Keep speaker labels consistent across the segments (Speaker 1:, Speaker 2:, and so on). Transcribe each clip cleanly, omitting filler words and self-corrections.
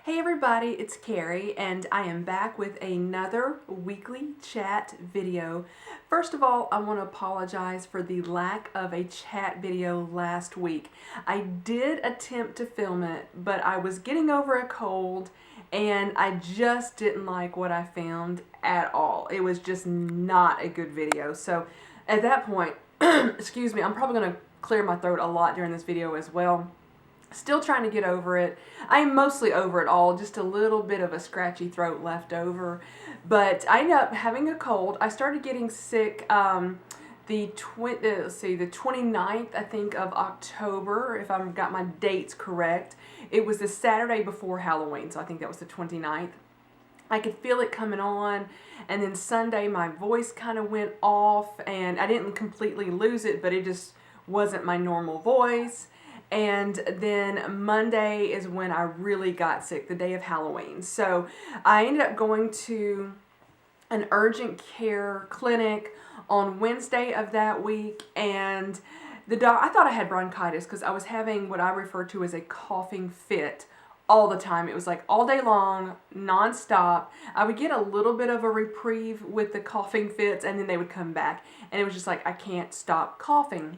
Speaker 1: Hey everybody, it's Carrie and I am back with another weekly chat video. First of all, I want to apologize for the lack of a chat video last week. I did attempt to film it, but I was getting over a cold and I just didn't like what I filmed at all. It was just not a good video. So at that point, excuse me, I'm probably going to clear my throat a lot during this video as well. Still trying to get over it. I'm mostly over it all, just a little bit of a scratchy throat left over. But I ended up having a cold. I started getting sick the 29th, I think, of October, if I've got my dates correct. It was the Saturday before Halloween, so I think that was the 29th. I could feel it coming on, and then Sunday my voice kind of went off, and I didn't completely lose it, but it just wasn't my normal voice. And then Monday is when I really got sick, the day of Halloween. So I ended up going to an urgent care clinic on Wednesday of that week, and I thought I had bronchitis because I was having what I refer to as a coughing fit all the time. It was like all day long, nonstop. I would get a little bit of a reprieve with the coughing fits, and then they would come back, and it was just like I can't stop coughing.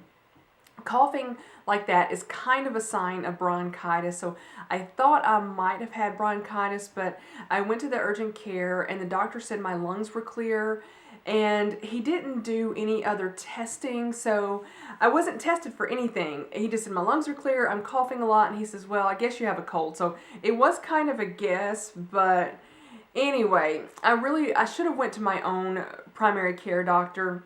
Speaker 1: Coughing like that is kind of a sign of bronchitis, so I thought I might have had bronchitis, but I went to the urgent care and the doctor said my lungs were clear, and he didn't do any other testing, so I wasn't tested for anything. He just said my lungs are clear, I'm coughing a lot, and he says, well, I guess you have a cold. So it was kind of a guess, but anyway, I should have went to my own primary care doctor.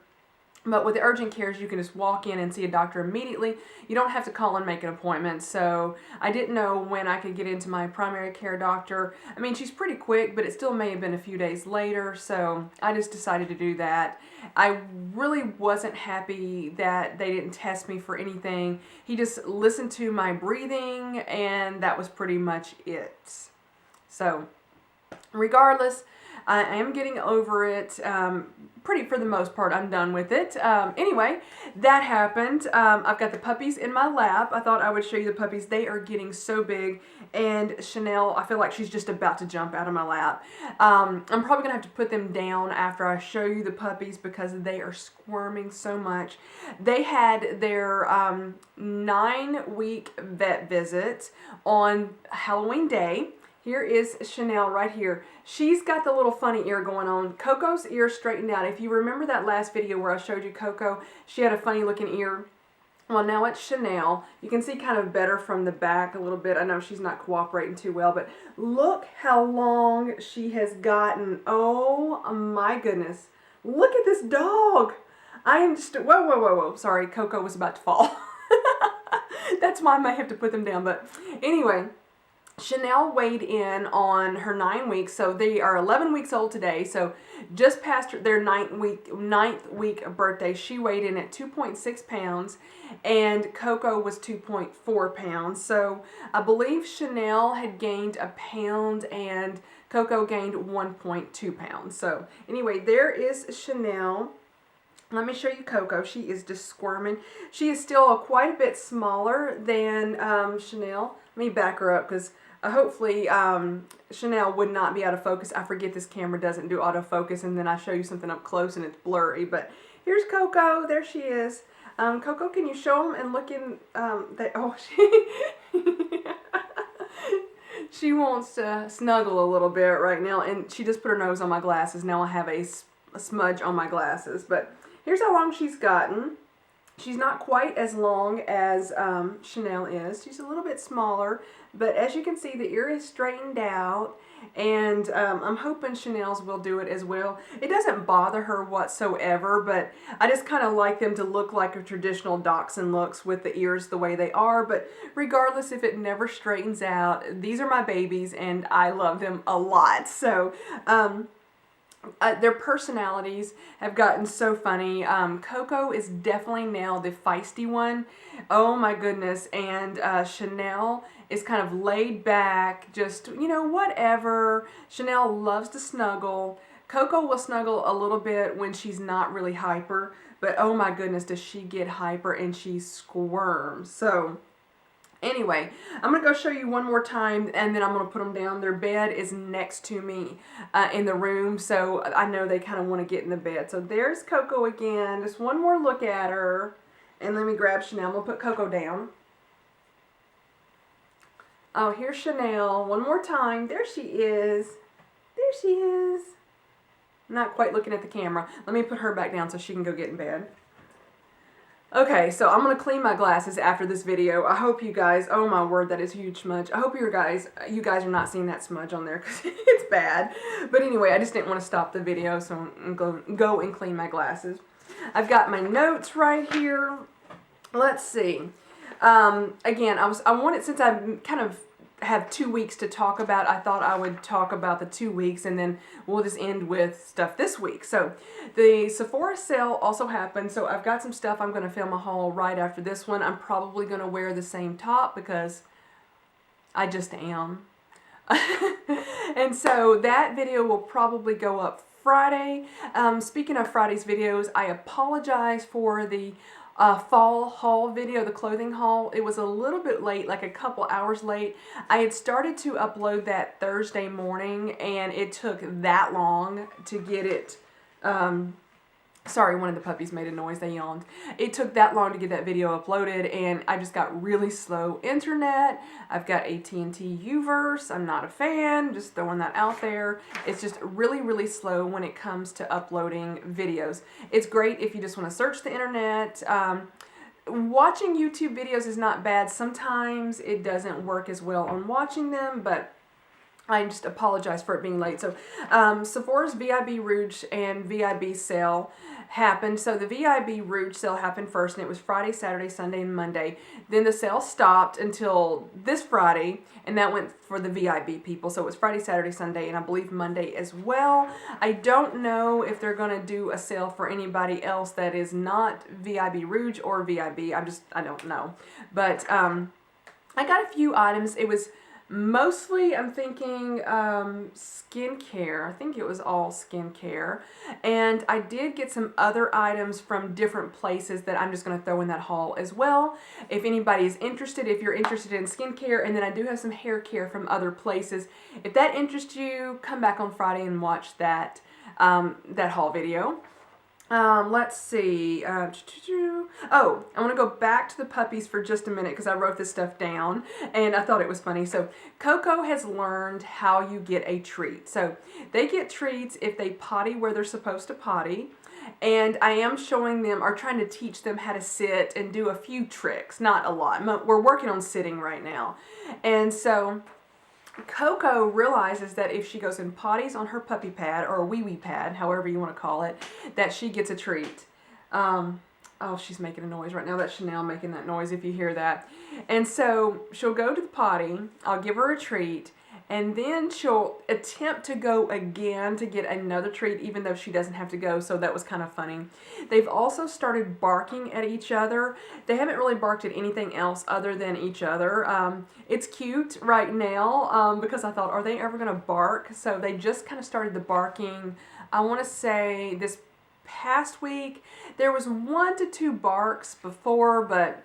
Speaker 1: But with the urgent cares, you can just walk in and see a doctor immediately. You don't have to call and make an appointment. So I didn't know when I could get into my primary care doctor. I mean, she's pretty quick, but it still may have been a few days later. So I just decided to do that. I really wasn't happy that they didn't test me for anything. He just listened to my breathing, and that was pretty much it. So regardless, I am getting over it. Pretty for the most part, I'm done with it. Anyway, that happened. I've got the puppies in my lap. I thought I would show you the puppies. They are getting so big, and Chanel, I feel like she's just about to jump out of my lap. I'm probably going to have to put them down after I show you the puppies because they are squirming so much. They had their 9-week vet visit on Halloween Day. Here is Chanel right here. She's got the little funny ear going on. Coco's ear straightened out. If you remember that last video where I showed you Coco, she had a funny looking ear. Well, now it's Chanel. You can see kind of better from the back a little bit. I know she's not cooperating too well, but look how long she has gotten. Oh my goodness. Look at this dog. I am just, whoa. Sorry, Coco was about to fall. That's why I may have to put them down, but anyway. Chanel weighed in on her 9 weeks, so they are 11 weeks old today, so just past their ninth week birthday, she weighed in at 2.6 pounds, and Coco was 2.4 pounds, so I believe Chanel had gained a pound, and Coco gained 1.2 pounds, so anyway, there is Chanel. Let me show you Coco. She is just squirming. She is still quite a bit smaller than Chanel. Let me back her up because hopefully Chanel would not be out of focus. I forget this camera doesn't do autofocus, and then I show you something up close and it's blurry. But here's Coco. There she is. Coco, can you show them and look in she wants to snuggle a little bit right now, and she just put her nose on my glasses. Now I have a smudge on my glasses, but here's how long she's gotten. She's not quite as long as Chanel is. She's a little bit smaller, but as you can see, the ear is straightened out, and I'm hoping Chanel's will do it as well. It doesn't bother her whatsoever, but I just kind of like them to look like a traditional dachshund looks with the ears the way they are, but regardless if it never straightens out, these are my babies, and I love them a lot. So, their personalities have gotten so funny. Coco is definitely now the feisty one. Oh my goodness. And Chanel is kind of laid back, just, you know, whatever. Chanel loves to snuggle. Coco will snuggle a little bit when she's not really hyper, but oh my goodness, does she get hyper and she squirms. So Anyway, I'm going to go show you one more time, and then I'm going to put them down. Their bed is next to me in the room, so I know they kind of want to get in the bed. So there's Coco again. Just one more look at her. And let me grab Chanel. I'm going to put Coco down. Oh, here's Chanel. One more time. There she is. There she is. Not quite looking at the camera. Let me put her back down so she can go get in bed. Okay, so I'm going to clean my glasses after this video. I hope you guys, oh my word, that is a huge smudge. I hope you guys are not seeing that smudge on there because it's bad. But anyway, I just didn't want to stop the video, so I'm going to go and clean my glasses. I've got my notes right here. Let's see. Again, I wanted, since I kind of have 2 weeks to talk about, I thought I would talk about the 2 weeks and then we'll just end with stuff this week. So the Sephora sale also happened, so I've got some stuff I'm going to film a haul right after this one. I'm probably going to wear the same top because I just am. And so that video will probably go up Friday. Speaking of Friday's videos, I apologize for the fall haul video, the clothing haul. It was a little bit late, like a couple hours late. I had started to upload that Thursday morning and it took that long to get it, sorry, one of the puppies made a noise, they yawned. It took that long to get that video uploaded and I just got really slow internet. I've got AT&T Uverse, I'm not a fan, just throwing that out there. It's just really, really slow when it comes to uploading videos. It's great if you just want to search the internet. Watching YouTube videos is not bad. Sometimes it doesn't work as well on watching them, but I just apologize for it being late. So Sephora's VIB Rouge and VIB sale happened. So the VIB Rouge sale happened first, and it was Friday, Saturday, Sunday, and Monday. Then the sale stopped until this Friday, and that went for the VIB people. So it was Friday, Saturday, Sunday, and I believe Monday as well. I don't know if they're going to do a sale for anybody else that is not VIB Rouge or VIB. I don't know. But I got a few items. It was mostly, I'm thinking, skincare. I think it was all skincare. And I did get some other items from different places that I'm just going to throw in that haul as well. If anybody is interested, if you're interested in skincare, and then I do have some hair care from other places. If that interests you, come back on Friday and watch that, that haul video. Let's see. Oh, I want to go back to the puppies for just a minute because I wrote this stuff down and I thought it was funny. So Coco has learned how you get a treat. So they get treats if they potty where they're supposed to potty. And I am showing them, or trying to teach them how to sit and do a few tricks. Not a lot. We're working on sitting right now. And so Coco realizes that if she goes and potties on her puppy pad, or a wee-wee pad, however you want to call it, that she gets a treat. Oh, she's making a noise right now. That's Chanel making that noise, if you hear that. And so she'll go to the potty, I'll give her a treat, and then she'll attempt to go again to get another treat, even though she doesn't have to go, so that was kind of funny. They've also started barking at each other. They haven't really barked at anything else other than each other. It's cute right now because I thought, are they ever going to bark? So they just kind of started the barking, I want to say, this past week. There was 1 to 2 barks before, but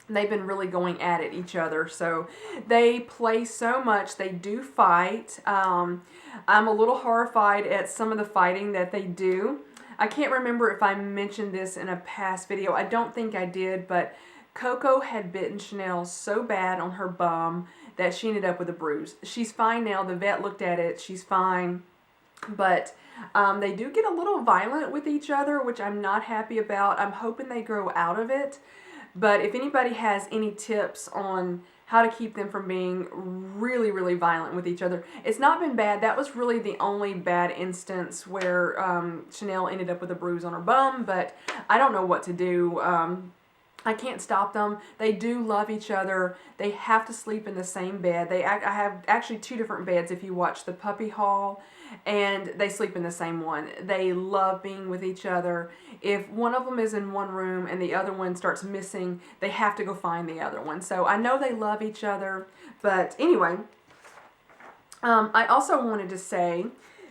Speaker 1: they've been really going at it each other. So they play so much. They do fight. I'm a little horrified at some of the fighting that they do. I can't remember if I mentioned this in a past video. I don't think I did, but Coco had bitten Chanel so bad on her bum that she ended up with a bruise. She's fine now. The vet looked at it. She's fine. But they do get a little violent with each other, which I'm not happy about. I'm hoping they grow out of it. But if anybody has any tips on how to keep them from being really, really violent with each other, it's not been bad. That was really the only bad instance where Chanel ended up with a bruise on her bum, but I don't know what to do. I can't stop them. They do love each other. They have to sleep in the same bed. I have actually 2 different beds if you watch the puppy haul, and they sleep in the same one. They love being with each other. If one of them is in one room and the other one starts missing, they have to go find the other one. So I know they love each other, but anyway, I also wanted to say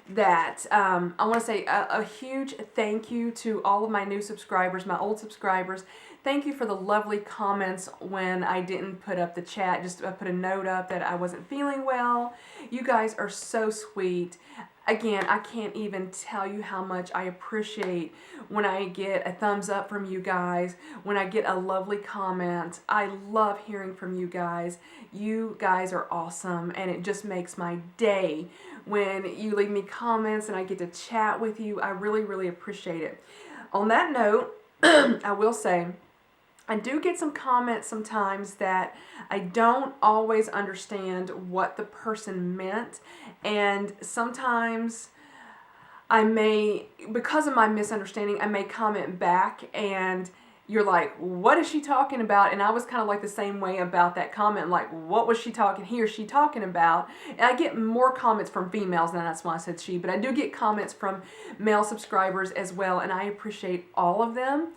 Speaker 1: that I want to say a huge thank you to all of my new subscribers, my old subscribers. Thank you for the lovely comments when I didn't put up the chat. Just put a note up that I wasn't feeling well. You guys are so sweet. Again, I can't even tell you how much I appreciate when I get a thumbs up from you guys, when I get a lovely comment. I love hearing from you guys. You guys are awesome, and it just makes my day when you leave me comments and I get to chat with you. I really, really appreciate it. On that note, I will say, I do get some comments sometimes that I don't always understand what the person meant, and sometimes I may, because of my misunderstanding, I may comment back and you're like, what is she talking about? And I was kind of like the same way about that comment, like, what was she talking, he or she talking about? And I get more comments from females, and that's why I said she, but I do get comments from male subscribers as well, and I appreciate all of them.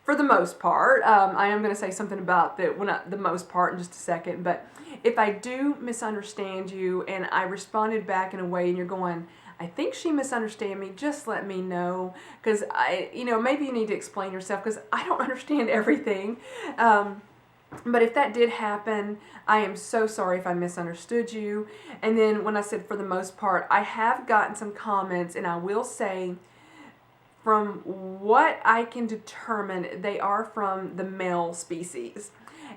Speaker 1: For the most part, I am going to say something about the most part in just a second, but if I do misunderstand you and I responded back in a way and you're going, I think she misunderstood me, just let me know, because maybe you need to explain yourself, because I don't understand everything. But if that did happen, I am so sorry if I misunderstood you. And then when I said for the most part, I have gotten some comments, and I will say, from what I can determine, they are from the male species.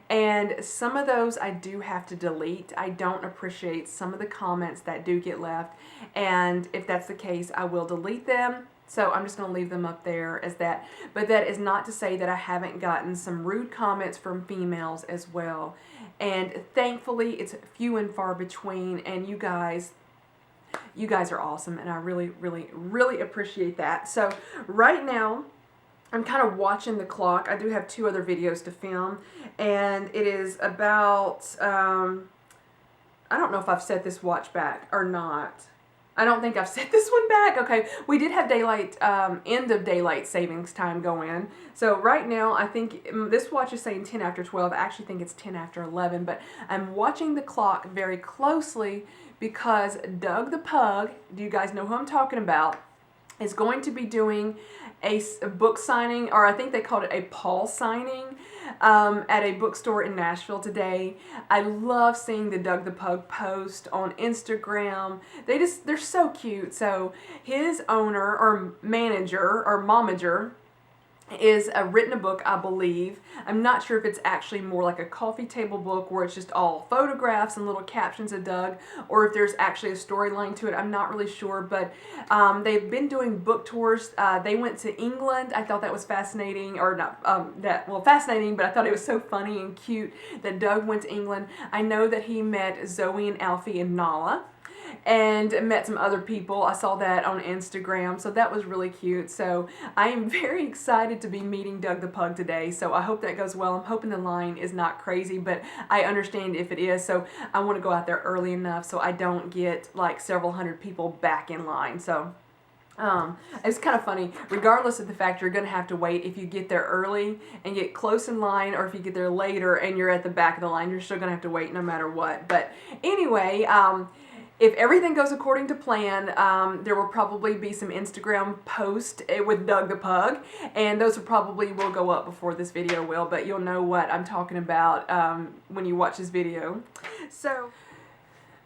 Speaker 1: And some of those I do have to delete. I don't appreciate some of the comments that do get left. And if that's the case, I will delete them. So I'm just going to leave them up there as that. But that is not to say that I haven't gotten some rude comments from females as well. And thankfully, it's few and far between. And you guys are awesome, and I really, really, really appreciate that. So right now, I'm kind of watching the clock. I do have 2 other videos to film, and it is about, I don't know if I've set this watch back or not. I don't think I've set this one back. Okay, we did have daylight, end of daylight savings time go in. So right now, I think this watch is saying 10 after 12. I actually think it's 10 after 11, but I'm watching the clock very closely because Doug the Pug, do you guys know who I'm talking about, is going to be doing a book signing, or I think they called it a Paul signing, at a bookstore in Nashville today. I love seeing the Doug the Pug post on Instagram. They're so cute. So his owner or manager or momager is written a book, I believe. I'm not sure if it's actually more like a coffee table book where it's just all photographs and little captions of Doug, or if there's actually a storyline to it. I'm not really sure, but they've been doing book tours. They went to England. I thought that was fascinating, or not fascinating, but I thought it was so funny and cute that Doug went to England. I know that he met Zoe and Alfie and Nala, and met some other people. I saw that on Instagram, so that was really cute. So I am very excited to be meeting Doug the Pug today, so I hope that goes well. I'm hoping the line is not crazy, but I understand if it is, so I want to go out there early enough so I don't get like several hundred people back in line. So it's kind of funny, regardless of the fact you're going to have to wait. If you get there early and get close in line, or if you get there later and you're at the back of the line, you're still going to have to wait no matter what. But anyway, if everything goes according to plan, there will probably be some Instagram posts with Doug the Pug, and those will go up before this video will, but you'll know what I'm talking about when you watch this video. So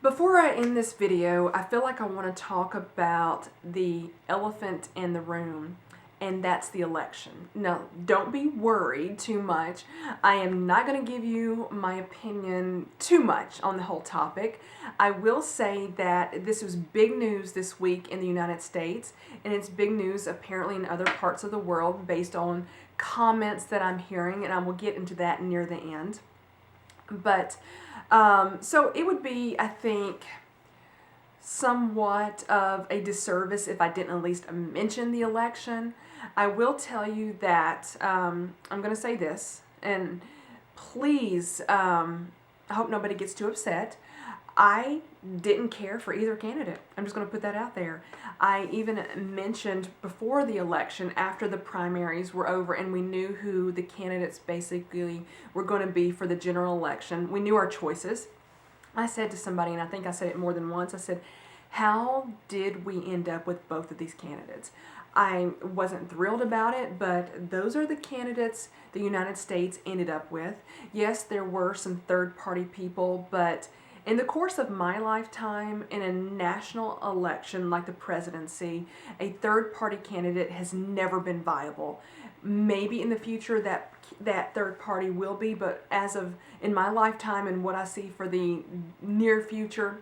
Speaker 1: before I end this video, I feel like I want to talk about the elephant in the room, and that's the election. Now, don't be worried too much. I am not going to give you my opinion too much on the whole topic. I will say that this was big news this week in the United States, and it's big news apparently in other parts of the world based on comments that I'm hearing, and I will get into that near the end. But, so it would be, I think, somewhat of a disservice if I didn't at least mention the election. I will tell you that I'm going to say this, and please, I hope nobody gets too upset. I didn't care for either candidate. I'm just going to put that out there. I even mentioned before the election, after the primaries were over and we knew who the candidates basically were going to be for the general election, we knew our choices. I said to somebody, and I think I said it more than once, I said, how did we end up with both of these candidates? I wasn't thrilled about it, but those are the candidates the United States ended up with. Yes, there were some third-party people, but in the course of my lifetime, in a national election like the presidency, a third-party candidate has never been viable. Maybe in the future that third party will be, but as of in my lifetime and what I see for the near future,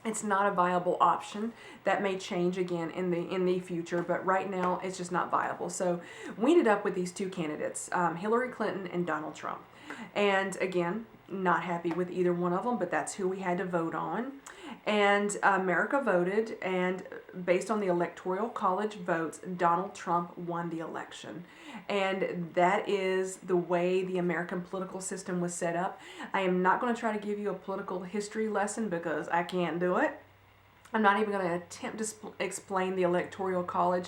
Speaker 1: it's not a viable option. That may change again in the future, but right now it's just not viable. So we ended up with these two candidates, Hillary Clinton and Donald Trump. And again, not happy with either one of them, but that's who we had to vote on. And America voted, and based on the Electoral College votes, Donald Trump won the election. And that is the way the American political system was set up. I am not going to try to give you a political history lesson because I can't do it. I'm not even going to attempt to explain the Electoral College.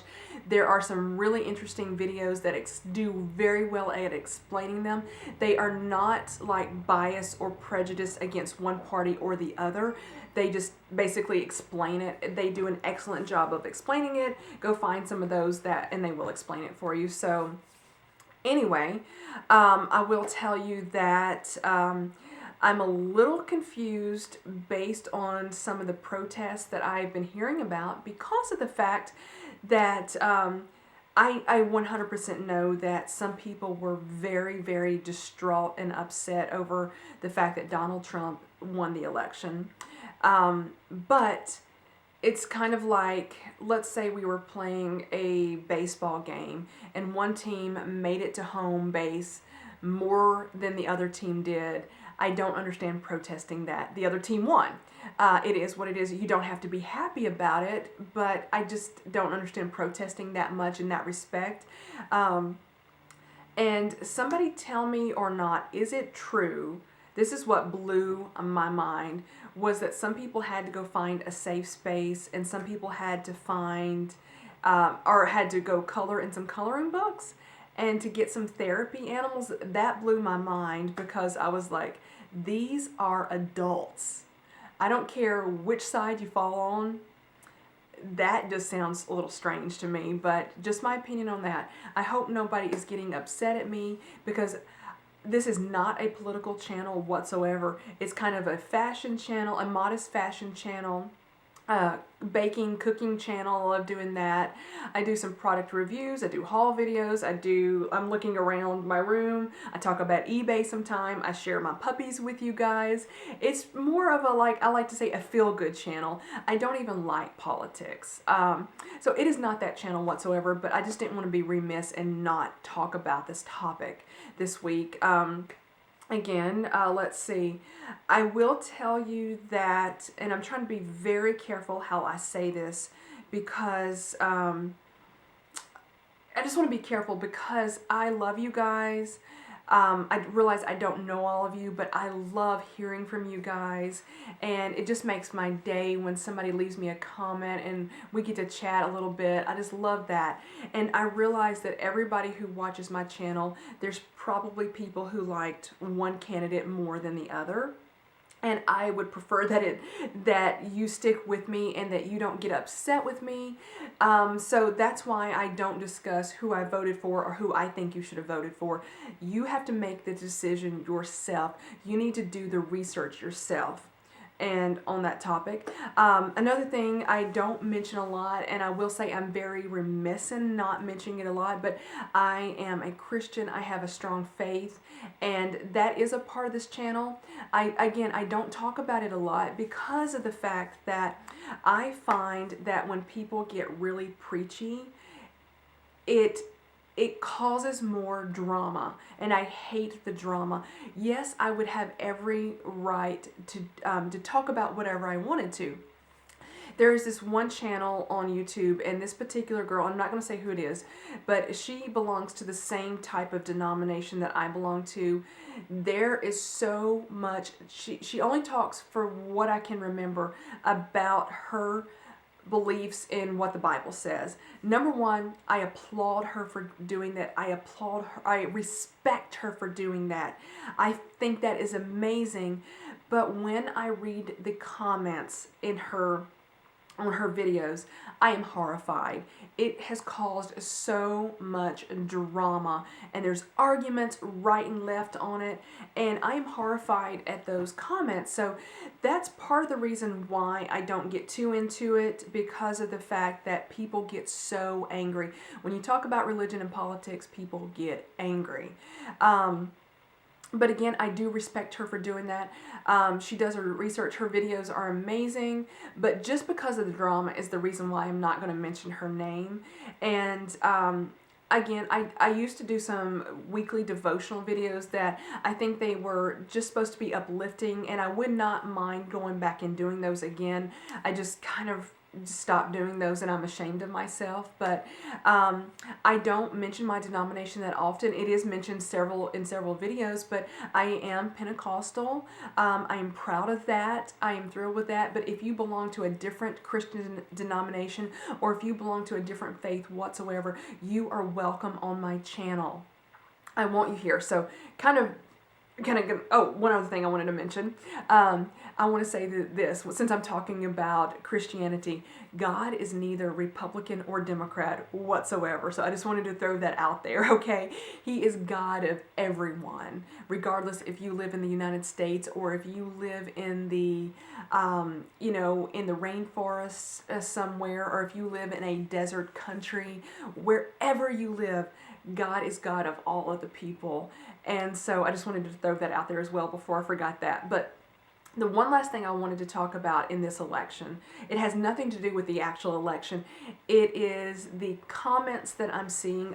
Speaker 1: There are some really interesting videos that do very well at explaining them. They are not like biased or prejudiced against one party or the other. They just basically explain it. They do an excellent job of explaining it. Go find some of those and they will explain it for you. So anyway, I will tell you that I'm a little confused based on some of the protests that I've been hearing about because of the fact that I 100% know that some people were very, very distraught and upset over the fact that Donald Trump won the election. But it's kind of like, let's say we were playing a baseball game and one team made it to home base more than the other team did. I don't understand protesting that. The other team won. It is what it is. You don't have to be happy about it, but I just don't understand protesting that much in that respect. And somebody tell me or not, is it true? This is what blew my mind, was that some people had to go find a safe space and some people had to find or had to go color in some coloring books and to get some therapy animals. That blew my mind because I was like, these are adults. I don't care which side you fall on. That just sounds a little strange to me, but just my opinion on that. I hope nobody is getting upset at me because this is not a political channel whatsoever. It's kind of a fashion channel, a modest fashion channel, baking, cooking channel. I love doing that. I do some product reviews. I do haul videos. I'm looking around my room. I talk about eBay sometime. I share my puppies with you guys. It's more of I like to say a feel-good channel. I don't even like politics. So it is not that channel whatsoever, but I just didn't want to be remiss and not talk about this topic this week. Again, let's see. I will tell you that, and I'm trying to be very careful how I say this because I just want to be careful because I love you guys. I realize I don't know all of you, but I love hearing from you guys, and it just makes my day when somebody leaves me a comment and we get to chat a little bit. I just love that, and I realize that everybody who watches my channel, there's probably people who liked one candidate more than the other. And I would prefer that you stick with me and that you don't get upset with me. So that's why I don't discuss who I voted for or who I think you should have voted for. You have to make the decision yourself. You need to do the research yourself. And on that topic, another thing I don't mention a lot, and I will say I'm very remiss in not mentioning it a lot, but I am a Christian. I have a strong faith, and that is a part of this channel. I don't talk about it a lot because of the fact that I find that when people get really preachy, it causes more drama, and I hate the drama. Yes, I would have every right to talk about whatever I wanted to. There is this one channel on YouTube, and this particular girl, I'm not going to say who it is, but she belongs to the same type of denomination that I belong to. There is so much, she only talks, for what I can remember, about her beliefs in what the Bible says. Number one, I applaud her for doing that. I respect her for doing that. I think that is amazing. But when I read the comments in her on her videos, I am horrified. It has caused so much drama, and there's arguments right and left on it, and I am horrified at those comments. So that's part of the reason why I don't get too into it, because of the fact that people get so angry. When you talk about religion and politics, people get angry. But again, I do respect her for doing that. She does her research. Her videos are amazing. But just because of the drama is the reason why I'm not going to mention her name. And again, I used to do some weekly devotional videos that I think they were just supposed to be uplifting. And I would not mind going back and doing those again. I just kind of stop doing those, and I'm ashamed of myself. But I don't mention my denomination that often. It is mentioned in several videos, but I am Pentecostal. I am proud of that. I am thrilled with that. But if you belong to a different Christian denomination, or if you belong to a different faith whatsoever, you are welcome on my channel. I want you here. So one other thing I wanted to mention. I want to say this, since I'm talking about Christianity, God is neither Republican or Democrat whatsoever. So I just wanted to throw that out there, okay? He is God of everyone, regardless if you live in the United States or if you live in the, in the rainforests somewhere, or if you live in a desert country. Wherever you live, God is God of all of the people. And so I just wanted to throw that out there as well before I forgot that. But the one last thing I wanted to talk about in this election, it has nothing to do with the actual election. It is the comments that I'm seeing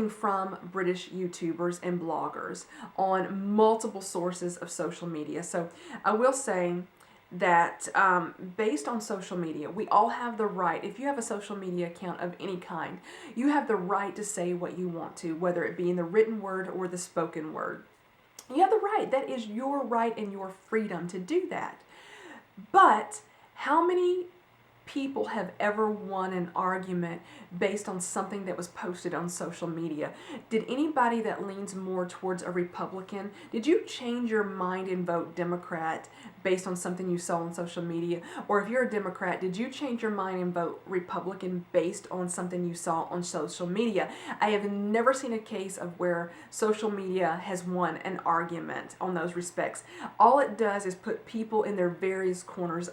Speaker 1: from British YouTubers and bloggers on multiple sources of social media. So I will say that based on social media, we all have the right, if you have a social media account of any kind, you have the right to say what you want to, whether it be in the written word or the spoken word. You have the right. That is your right and your freedom to do that. But how many people have ever won an argument based on something that was posted on social media? Did anybody that leans more towards a Republican, did you change your mind and vote Democrat based on something you saw on social media? Or if you're a Democrat, did you change your mind and vote Republican based on something you saw on social media? I have never seen a case of where social media has won an argument on those respects. All it does is put people in their various corners.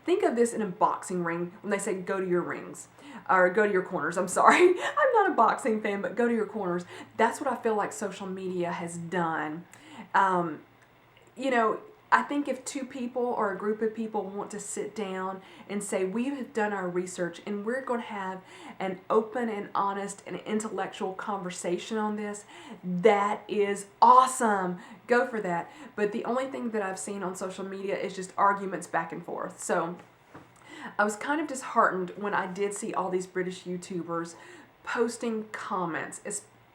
Speaker 1: Think of this in a boxing ring when they say go to your rings, or go to your corners. I'm sorry, I'm not a boxing fan, but go to your corners. That's what I feel like social media has done. I think if two people or a group of people want to sit down and say, we have done our research and we're going to have an open and honest and intellectual conversation on this, that is awesome. Go for that. But the only thing that I've seen on social media is just arguments back and forth. So I was kind of disheartened when I did see all these British YouTubers posting comments,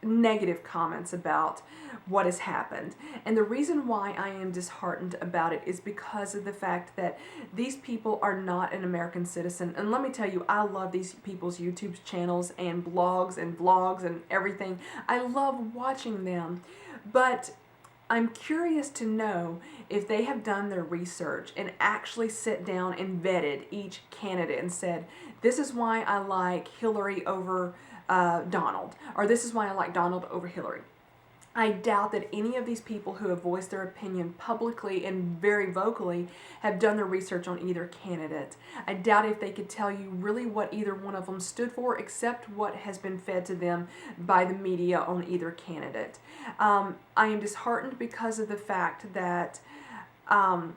Speaker 1: negative comments about what has happened. And the reason why I am disheartened about it is because of the fact that these people are not an American citizen. And let me tell you, I love these people's YouTube channels and blogs and vlogs and everything. I love watching them. But I'm curious to know if they have done their research and actually sit down and vetted each candidate and said, this is why I like Hillary over Donald, or this is why I like Donald over Hillary. I doubt that any of these people who have voiced their opinion publicly and very vocally have done their research on either candidate. I doubt if they could tell you really what either one of them stood for, except what has been fed to them by the media on either candidate. I am disheartened because of the fact that I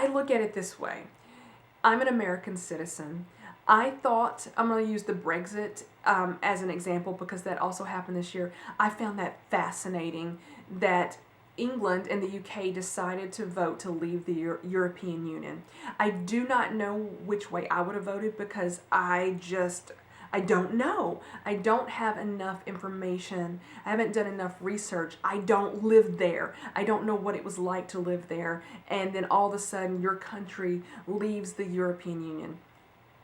Speaker 1: look at it this way. I'm an American citizen. I thought, I'm going to use the Brexit as an example because that also happened this year. I found that fascinating that England and the UK decided to vote to leave the European Union. I do not know which way I would have voted because I don't know. I don't have enough information. I haven't done enough research. I don't live there. I don't know what it was like to live there. And then all of a sudden your country leaves the European Union.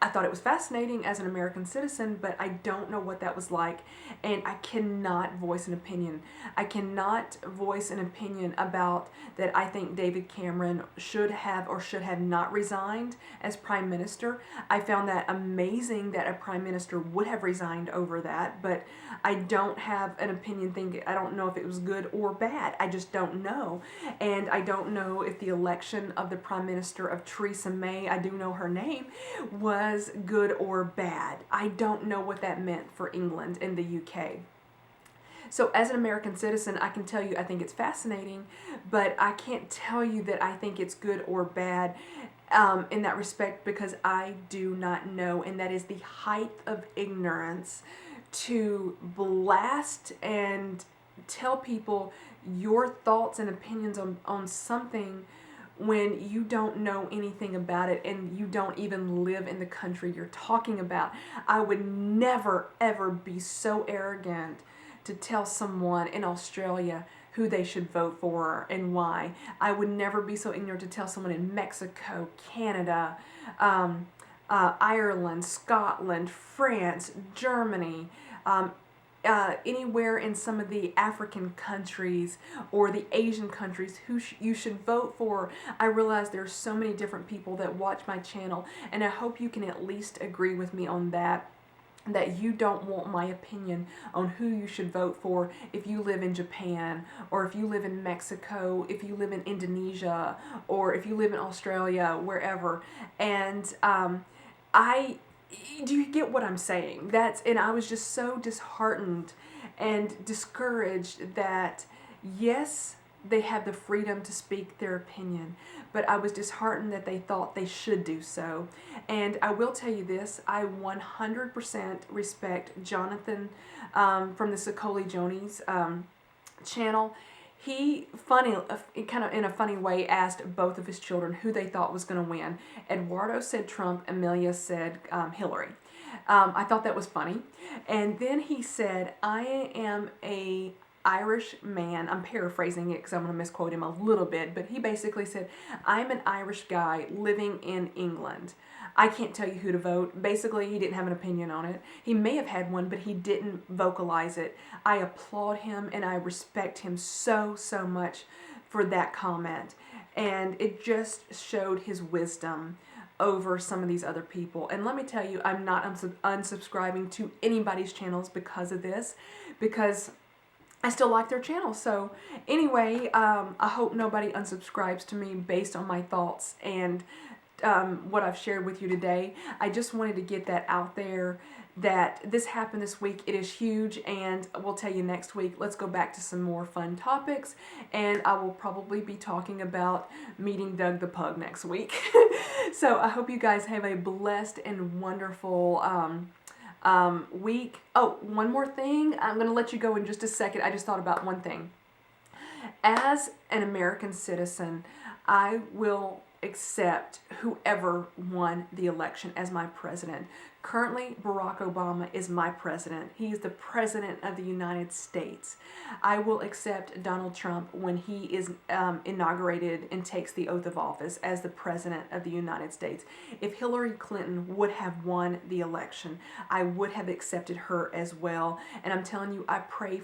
Speaker 1: I thought it was fascinating as an American citizen, but I don't know what that was like, and I cannot voice an opinion. I cannot voice an opinion about that I think David Cameron should have or should have not resigned as Prime Minister. I found that amazing that a Prime Minister would have resigned over that, but I don't have an opinion I don't know if it was good or bad. I just don't know. And I don't know if the election of the Prime Minister of Theresa May, I do know her name, was good or bad. I don't know what that meant for England and the UK. So as an American citizen, I can tell you I think it's fascinating, but I can't tell you that I think it's good or bad in that respect, because I do not know, and that is the height of ignorance to blast and tell people your thoughts and opinions on something when you don't know anything about it and you don't even live in the country you're talking about. I would never, ever be so arrogant to tell someone in Australia who they should vote for and why. I would never be so ignorant to tell someone in Mexico, Canada, Ireland, Scotland, France, Germany, anywhere in some of the African countries or the Asian countries who you should vote for. I realize there's so many different people that watch my channel, and I hope you can at least agree with me on that you don't want my opinion on who you should vote for if you live in Japan, or if you live in Mexico, if you live in Indonesia, or if you live in Australia, wherever. And do you get what I'm saying? And I was just so disheartened and discouraged that, yes, they have the freedom to speak their opinion, but I was disheartened that they thought they should do so. And I will tell you this, I 100% respect Jonathan from the Sicoli Jonies channel. He, kind of in a funny way, asked both of his children who they thought was going to win. Eduardo said Trump, Amelia said Hillary. I thought that was funny. And then he said, I am a Irish man. I'm paraphrasing it because I'm going to misquote him a little bit, but he basically said, I'm an Irish guy living in England. I can't tell you who to vote. Basically, he didn't have an opinion on it. He may have had one, but he didn't vocalize it. I applaud him and I respect him so, so much for that comment. And it just showed his wisdom over some of these other people. And let me tell you, I'm not unsubscribing to anybody's channels because of this, because I still like their channel. So anyway, I hope nobody unsubscribes to me based on my thoughts and what I've shared with you today. I just wanted to get that out there, that this happened this week. It is huge, and we'll tell you next week. Let's go back to some more fun topics, and I will probably be talking about meeting Doug the Pug next week. So I hope you guys have a blessed and wonderful week. Oh, one more thing. I'm going to let you go in just a second. I just thought about one thing. As an American citizen, I will accept whoever won the election as my president. Currently, Barack Obama is my president. He is the president of the United States. I will accept Donald Trump when he is inaugurated and takes the oath of office as the president of the United States. If Hillary Clinton would have won the election, I would have accepted her as well. And I'm telling you, I pray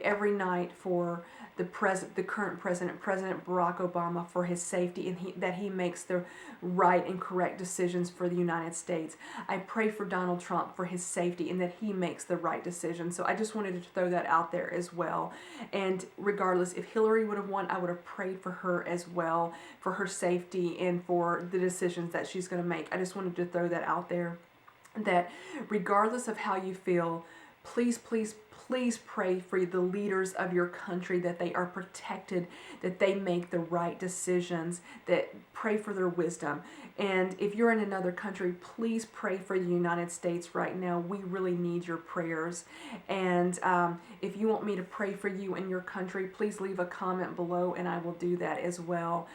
Speaker 1: every night for the current president, President Barack Obama, for his safety, and that he makes the right and correct decisions for the United States. I pray for Donald Trump for his safety and that he makes the right decision. So I just wanted to throw that out there as well. And regardless, if Hillary would have won, I would have prayed for her as well, for her safety and for the decisions that she's going to make. I just wanted to throw that out there, that regardless of how you feel, please, please, please pray for the leaders of your country, that they are protected, that they make the right decisions, that pray for their wisdom. And if you're in another country, please pray for the United States right now. We really need your prayers. And if you want me to pray for you in your country, please leave a comment below and I will do that as well.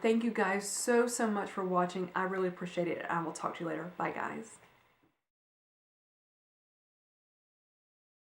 Speaker 1: Thank you guys so, so much for watching. I really appreciate it. I will talk to you later. Bye, guys.